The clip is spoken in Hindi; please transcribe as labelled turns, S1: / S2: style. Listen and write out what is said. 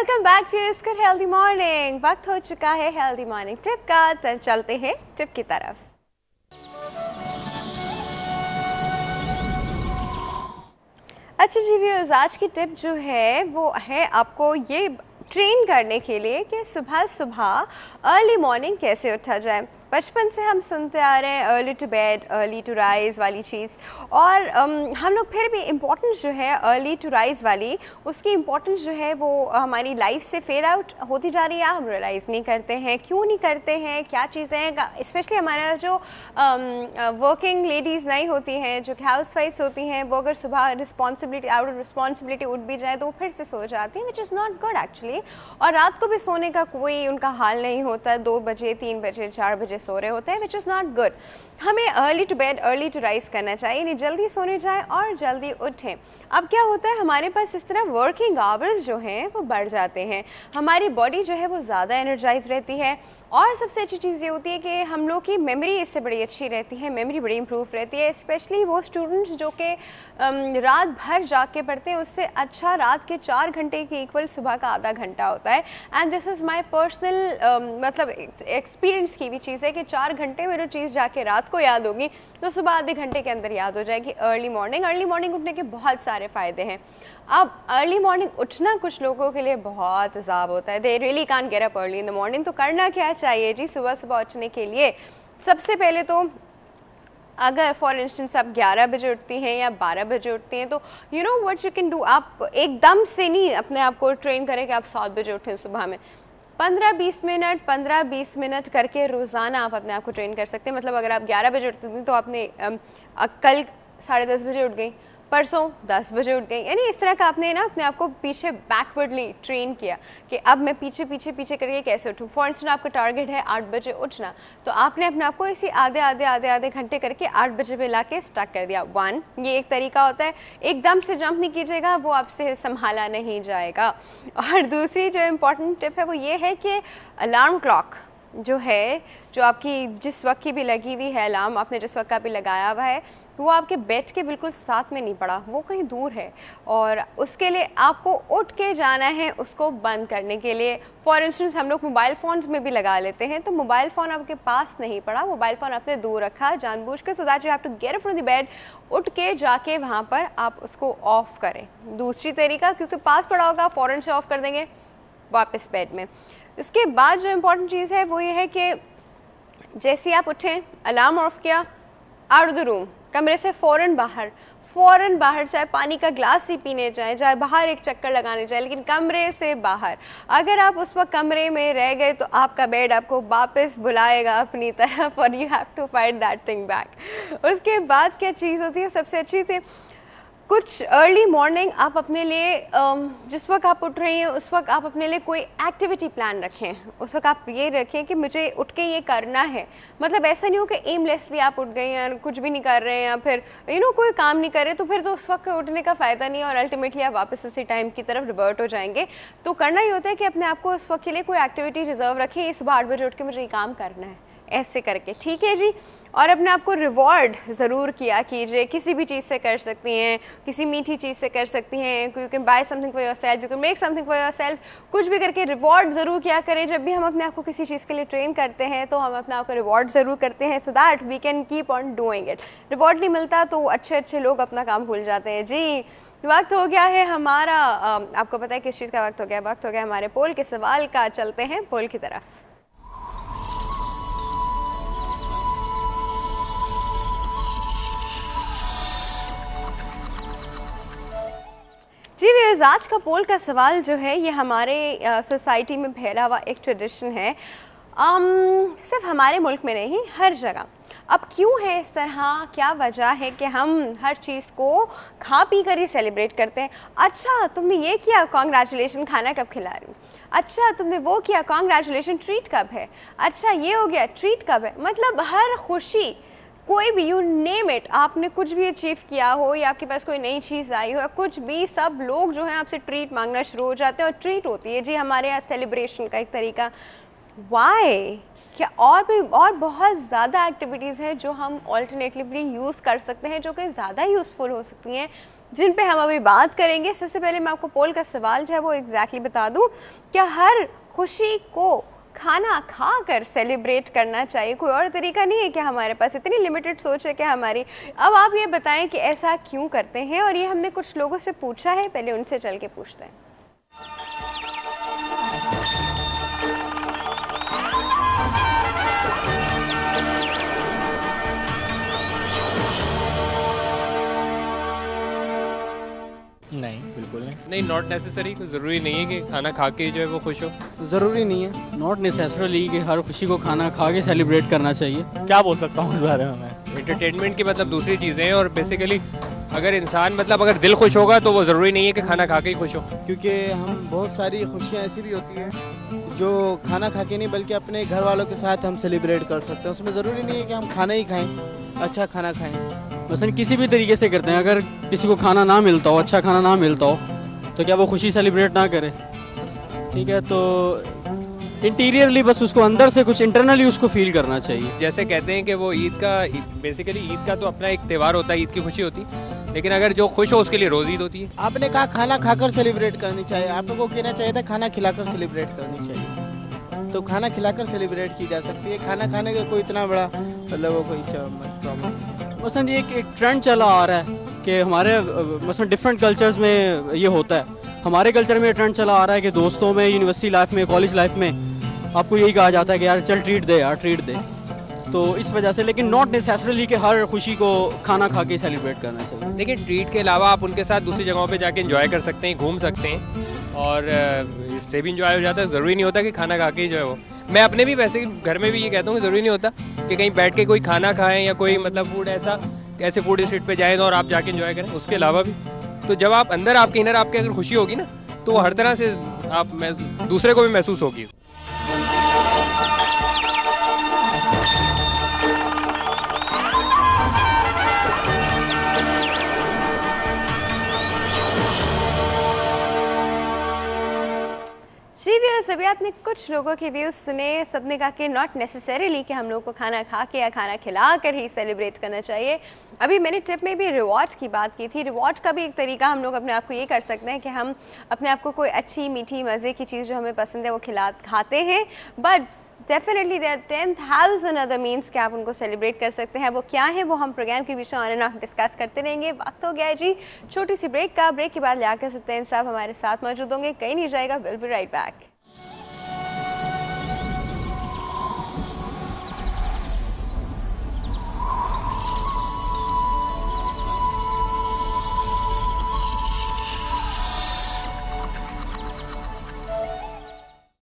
S1: Welcome back to school healthy morning. वक्त हो चुका है हेल्दी मॉर्निंग टिप का, तो चलते हैं टिप की तरफ। अच्छा जी व्यूअर्स, आज की टिप जो है वो है आपको ये ट्रेन करने के लिए कि सुबह सुबह अर्ली मॉर्निंग कैसे उठा जाए। बचपन से हम सुनते आ रहे हैं early to bed early to rise वाली चीज़, और हम लोग फिर भी इम्पोर्टेंस जो है अर्ली टू राइज़ वाली, उसकी इम्पोर्टेंस जो है वो हमारी लाइफ से फेड आउट होती जा रही है। हम रियलाइज़ नहीं करते हैं, क्यों नहीं करते हैं, क्या चीज़ें हैं। स्पेशली हमारा जो वर्किंग लेडीज़ नहीं होती हैं, जो कि हाउस वाइफ्स होती हैं, वो अगर सुबह रिस्पॉन्सिबिलिटी आउट ऑफ रिस्पॉन्सिबिलिटी उठ भी जाए तो वो फिर से सो जाती हैं, which is not good actually. और रात को भी सोने का कोई उनका हाल नहीं होता, 2 बजे 3 बजे 4 बजे सो रहे होते हैं, विच इज़ नॉट गुड। हमें early to bed early to rise करना चाहिए, यानी जल्दी सोने जाएं और जल्दी उठें। अब क्या होता है, हमारे पास इस तरह वर्किंग आवर्स जो हैं वो बढ़ जाते हैं, हमारी बॉडी जो है वो ज़्यादा एनर्जाइज रहती है, और सबसे अच्छी चीज़ ये होती है कि हम लोग की मेमोरी इससे बड़ी अच्छी रहती है, मेमोरी बड़ी इंप्रूव रहती है। स्पेशली वो स्टूडेंट्स जो कि रात भर जाग के पढ़ते हैं, उससे अच्छा रात के 4 घंटे के इक्वल सुबह का आधा घंटा होता है। And this is my personal मतलब एक्सपीरियंस की भी चीज़ है कि 4 घंटे में जो चीज़ जाके रात को याद होगी तो सुबह आधे घंटे के अंदर याद हो जाएगी। अर्ली मॉर्निंग उठने के बहुत सारे फ़ायदे हैं। अब अर्ली मॉर्निंग उठना कुछ लोगों के लिए बहुत अज़ाब होता है, they really can't get up early in the morning. तो करना क्या चाहिए जी सुबह सुबह उठने के लिए? सबसे पहले तो अगर फॉर इंस्टेंस आप 11 बजे उठती हैं या 12 बजे उठती हैं, तो you know what you can do, आप एकदम से नहीं अपने आप को ट्रेन करें कि आप 7 बजे उठें सुबह में। 15-20 मिनट करके रोज़ाना आप अपने आप को ट्रेन कर सकते हैं। मतलब अगर आप 11 बजे उठती थी तो आपने कल 10:30 बजे उठ गई, परसों 10 बजे उठ गई, यानी इस तरह का आपने ना अपने आप को पीछे बैकवर्डली ट्रेन किया कि अब मैं पीछे करके कैसे उठूँ। फॉर इंस्टेंस आपका टारगेट है 8 बजे उठना, तो आपने अपने आप को इसी आधे घंटे करके 8 बजे पे ला के स्टार्ट कर दिया। 1 ये एक तरीका होता है, एकदम से जंप नहीं कीजिएगा, वो आपसे संभाला नहीं जाएगा। और दूसरी जो इम्पोर्टेंट टिप है वो ये है कि अलार्म क्लॉक जो है, जो आपकी जिस वक्त की भी लगी हुई है अलार्म, आपने जिस वक्त का भी लगाया हुआ है, वो आपके बेड के बिल्कुल साथ में नहीं पड़ा, वो कहीं दूर है, और उसके लिए आपको उठ के जाना है उसको बंद करने के लिए। फॉर इंस्टेंस हम लोग मोबाइल फ़ोन्स में भी लगा लेते हैं, तो मोबाइल फ़ोन आपके पास नहीं पड़ा, मोबाइल फ़ोन आपने दूर रखा जानबूझ के, so that you have to get up from the bed, उठ के जाके वहाँ पर आप उसको ऑफ़ करें। दूसरी तरीका, क्योंकि पास पड़ा होगा फ़ौरन से ऑफ़ कर देंगे वापस बेड में। इसके बाद जो इम्पोर्टेंट चीज़ है वो ये है कि जैसे आप उठें, अलार्म ऑफ किया, आउट ऑफ द रूम, कमरे से फ़ौरन बाहर, चाहे पानी का ग्लास ही पीने जाएं, चाहे बाहर एक चक्कर लगाने जाएं, लेकिन कमरे से बाहर। अगर आप उस वक्त कमरे में रह गए तो आपका बेड आपको वापस बुलाएगा अपनी तरफ, और you have to fight that thing back. उसके बाद क्या चीज़ होती है सबसे अच्छी थी, कुछ अर्ली मॉर्निंग आप अपने लिए जिस वक्त आप उठ रही हैं उस वक्त आप अपने लिए कोई एक्टिविटी प्लान रखें। उस वक्त आप ये रखें कि मुझे उठ के ये करना है। मतलब ऐसा नहीं हो कि एमलेसली आप उठ गई हैं, कुछ भी नहीं कर रहे हैं, या फिर कोई काम नहीं कर रहे, तो फिर तो उस वक्त उठने का फ़ायदा नहीं है, और अल्टीमेटली आप वापस उसी टाइम की तरफ रिवर्ट हो जाएंगे। तो करना ही होता है कि अपने आप को उस वक्त के लिए कोई एक्टिविटी रिजर्व रखें, ये सुबह 8 बजे उठ के मुझे ये काम करना है, ऐसे करके, ठीक है जी। और अपने आप को रिवॉर्ड ज़रूर किया कीजिए, किसी भी चीज़ से कर सकती हैं, किसी मीठी चीज़ से कर सकती हैं, you can buy something for your self, you can make something for your self, कुछ भी करके रिवॉर्ड ज़रूर किया करें। जब भी हम अपने आप को किसी चीज़ के लिए ट्रेन करते हैं तो हम अपने आप को रिवॉर्ड ज़रूर करते हैं, so that we can keep on doing it. Reward नहीं मिलता तो अच्छे लोग अपना काम भूल जाते हैं जी। वक्त हो गया है हमारा, आपको पता है किस चीज़ का वक्त हो गया हमारे पोल के सवाल का। चलते हैं पोल की तरफ। जी व्यूअर्स, आज का पोल का सवाल जो है ये हमारे सोसाइटी में फैला हुआ एक ट्रेडिशन है, सिर्फ हमारे मुल्क में नहीं, हर जगह। अब क्यों है इस तरह, क्या वजह है कि हम हर चीज़ को खा पी कर ही सेलिब्रेट करते हैं? अच्छा तुमने ये किया, कॉन्ग्रेचुलेशन, खाना कब खिला रही हूँ। अच्छा तुमने वो किया, कॉन्ग्रेचुलेशन, ट्रीट कब है। अच्छा ये हो गया, ट्रीट कब है। मतलब हर खुशी, कोई भी, यू नेम इट, आपने कुछ भी अचीव किया हो या आपके पास कोई नई चीज़ आई हो या कुछ भी, सब लोग जो हैं आपसे ट्रीट मांगना शुरू हो जाते हैं, और ट्रीट होती है जी हमारे यहाँ सेलिब्रेशन का एक तरीका। वाई? क्या और बहुत ज़्यादा एक्टिविटीज़ हैं जो हम ऑल्टरनेटिवली यूज़ कर सकते हैं, जो कि ज़्यादा यूज़फुल हो सकती हैं। जिन पे हम अभी बात करेंगे। सबसे पहले मैं आपको पोल का सवाल जो है वो एग्जैक्टली बता दूं, क्या हर खुशी को खाना खा कर सेलिब्रेट करना चाहिए? कोई और तरीका नहीं है कि हमारे पास इतनी लिमिटेड सोच है कि हमारी? अब आप ये बताएं कि ऐसा क्यों करते हैं, और ये हमने कुछ लोगों से पूछा है, पहले उनसे चल के पूछते हैं।
S2: नहीं, बिल्कुल नहीं।
S3: नहीं, नॉट नेसेसरी। कोई ज़रूरी नहीं है कि खाना खा के जो है वो खुश हो।
S4: ज़रूरी नहीं है।
S5: नॉट नेसेसरली कि हर खुशी को खाना खा के सेलिब्रेट करना चाहिए।
S2: क्या बोल सकता हूँ इस बारे में मैं?
S3: एंटरटेनमेंट की मतलब दूसरी चीज़ें हैं, और बेसिकली अगर इंसान मतलब अगर दिल खुश होगा तो वो ज़रूरी नहीं है कि खाना खा के ही खुश हो।
S4: क्योंकि हम बहुत सारी खुशियाँ ऐसी भी होती हैं जो खाना खा के नहीं बल्कि अपने घर वालों के साथ हम सेलिब्रेट कर सकते हैं। उसमें ज़रूरी नहीं है कि हम खाना ही खाएं, अच्छा खाना खाएं।
S5: मसलन किसी भी तरीके से करते हैं, अगर किसी को खाना ना मिलता हो, अच्छा खाना ना मिलता हो, तो क्या वो खुशी सेलिब्रेट ना करे? ठीक है, तो इंटीरियरली बस उसको अंदर से कुछ इंटरनली उसको फील करना चाहिए।
S3: जैसे कहते हैं कि वो ईद का, बेसिकली ईद का तो अपना एक त्यौहार होता है, ईद की खुशी होती है, लेकिन अगर जो खुश हो उसके लिए रोज़ ईद होती है।
S4: आपने कहा खाना खाकर सेलिब्रेट करनी चाहिए, आपको कहना चाहिए था खाना खिलाकर सेलिब्रेट करनी चाहिए। तो खाना खिलाकर सेलिब्रेट की जा सकती है, खाना खाने का कोई इतना बड़ा मतलब वो कोई प्रॉब्लम।
S5: मसलन ये एक ट्रेंड चला आ रहा है कि हमारे मसलन डिफरेंट कल्चर्स में ये होता है। हमारे कल्चर में ये ट्रेंड चला आ रहा है कि दोस्तों में, यूनिवर्सिटी लाइफ में, कॉलेज लाइफ में आपको यही कहा जाता है कि यार चल ट्रीट दे, यार ट्रीट दे। तो इस वजह से, लेकिन नॉट नेसेसरली कि हर खुशी को खाना खा के सेलिब्रेट करना चाहिए।
S3: लेकिन ट्रीट के अलावा आप उनके साथ दूसरी जगहों पे जाके एंजॉय कर सकते हैं, घूम सकते हैं, और इससे भी इंजॉय हो जाता है। ज़रूरी नहीं होता कि खाना खा के ही जो है वो। मैं अपने भी वैसे घर में भी ये कहता हूँ कि ज़रूरी नहीं होता कि कहीं बैठ के कोई खाना खाएं या कोई मतलब फूड ऐसे फूड स्ट्रीट पे जाएं और आप जाके एंजॉय करें। उसके अलावा भी तो जब आप अंदर आपके इनर आपके अगर खुशी होगी ना, तो हर तरह से आप दूसरे को भी महसूस होगी।
S1: जी व्यूअर्स, अभी आपने कुछ लोगों के व्यूज़ सुने। सबने कहा कि नॉट नेसेसरीली कि हम लोग को खाना खा के या खाना खिला कर ही सेलिब्रेट करना चाहिए। अभी मैंने टिप में भी रिवॉर्ड की बात की थी। रिवॉर्ड का भी एक तरीका हम लोग अपने आप को ये कर सकते हैं कि हम अपने आप को कोई अच्छी मीठी मज़े की चीज़ जो हमें पसंद है वो खाते हैं, but definitely there 10,000 other means कि आप उनको सेलिब्रेट कर सकते हैं। वो क्या है वो हम प्रोग्राम के बीच में ऑन एंड ऑफ डिस्कस करते रहेंगे। वक्त हो गया है जी छोटी सी ब्रेक का। ब्रेक के बाद लिया कर सकते हैं साहब हमारे साथ मौजूद होंगे, कहीं नहीं जाएगा, विल बी राइट बैक।